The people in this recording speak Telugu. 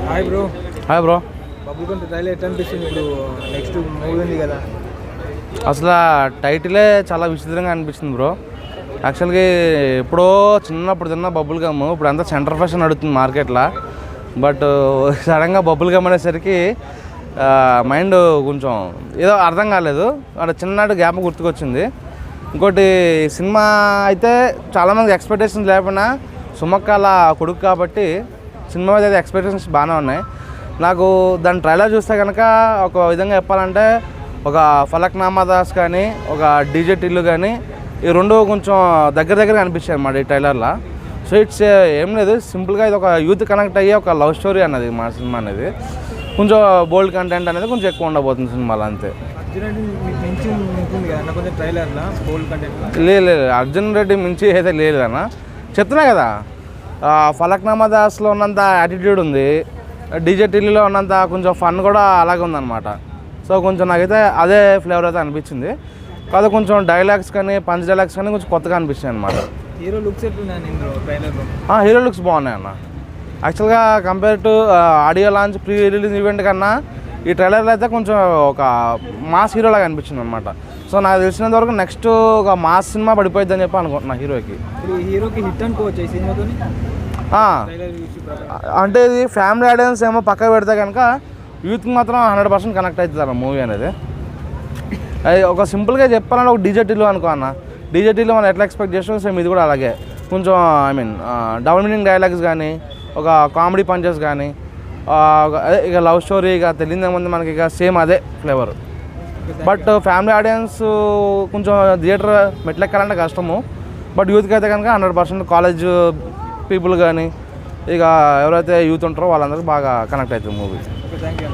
Hi bro. Hi bro. Bubble trailer ఎట్లా అనిపిస్తుంది? ఇప్పుడు నెక్స్ట్ మూవీ ఉంది కదా. అసలు టైటిలే చాలా విచిత్రంగా అనిపిస్తుంది బ్రో. యాక్చువల్గా ఎప్పుడో చిన్నప్పుడు తిన్న బబుల్ గమ్ ఇప్పుడు అంతా సెంటర్ ఫ్యాషన్ నడుస్తుంది మార్కెట్లో. బట్ సడన్గా బబుల్ గమ్ అనేసరికి మైండ్ కొంచెం ఏదో అర్థం కాలేదు. అక్కడ చిన్ననాటి గ్యాప్ గుర్తుకొచ్చింది. ఇంకోటి సినిమా అయితే చాలామంది ఎక్స్పెక్టేషన్స్ లేకపోయినా సుమక్కల కొడుకు కాబట్టి సినిమా మీద అయితే ఎక్స్పెక్టేషన్స్ బాగానే ఉన్నాయి. నాకు దాని ట్రైలర్ చూస్తే కనుక ఒక విధంగా చెప్పాలంటే ఒక ఫలక్నామా దాస్ కానీ ఒక డీజే టిల్లు కానీ ఈ రెండు కొంచెం దగ్గర అనిపించాయి అన్నమాట ఈ ట్రైలర్లో. సో ఇట్స్ ఏం లేదు, సింపుల్గా ఇది ఒక యూత్ కనెక్ట్ అయ్యే ఒక లవ్ స్టోరీ అన్నది మా సినిమా అనేది. కొంచెం బోల్డ్ కంటెంట్ అనేది కొంచెం ఎక్కువ ఉండబోతుంది సినిమాలో అంతే. లేదు అర్జున్ రెడ్డి మించి అయితే లేదు అన్న, చెప్తున్నా కదా. ఫలక్నామా దాస్లో ఉన్నంత యాటిట్యూడ్ ఉంది, డీజే టిల్లీలో ఉన్నంత కొంచెం ఫన్ కూడా అలాగే ఉందన్నమాట. సో కొంచెం నాకైతే అదే ఫ్లేవర్ అయితే అనిపించింది. కాదు కొంచెం డైలాగ్స్ కానీ పంచ్ డైలాగ్స్ కానీ కొంచెం కొత్తగా అనిపించాయి అనమాట. హీరో లుక్స్ ఎట్లున్నాయి? హీరో లుక్స్ బాగున్నాయి అన్న. యాక్చువల్గా compare to audio launch pre release event కన్నా ఈ ట్రైలర్లో అయితే కొంచెం ఒక మాస్ హీరోలాగా అనిపించింది అనమాట. సో నాకు తెలిసినంత వరకు నెక్స్ట్ ఒక మాస్ సినిమా పడిపోయిద్ది అని చెప్పి అనుకుంటున్నా హీరోకి హిట్ అనుకోవచ్చు ఈ సినిమాతో. అంటే ఇది ఫ్యామిలీ ఆడియన్స్ ఏమో పక్క పెడితే కనుక యూత్కి మాత్రం 100% కనెక్ట్ అవుతుంది అన్న మూవీ అనేది. అది ఒక సింపుల్గా చెప్పాలంటే ఒక డీజే టిల్లు అనుకో అన్న. డీజే టిల్లు మనం ఎట్లా ఎక్స్పెక్ట్ చేస్తాం సేమ్ ఇది కూడా అలాగే. కొంచెం డబుల్ మీనింగ్ డైలాగ్స్ కానీ ఒక కామెడీ పంచెస్ కానీ ఇక లవ్ స్టోరీ ఇక తెలియదు ముందు మనకి ఇక సేమ్ అదే ఫ్లేవర్. బట్ ఫ్యామిలీ ఆడియన్స్ కొంచెం థియేటర్ మెట్లెక్కాలంటే కష్టము. బట్ యూత్కి అయితే కనుక 100% కాలేజ్ పీపుల్ కానీ ఇక ఎవరైతే యూత్ ఉంటారో వాళ్ళందరికీ బాగా కనెక్ట్ అవుతుంది మూవీ. Thank you.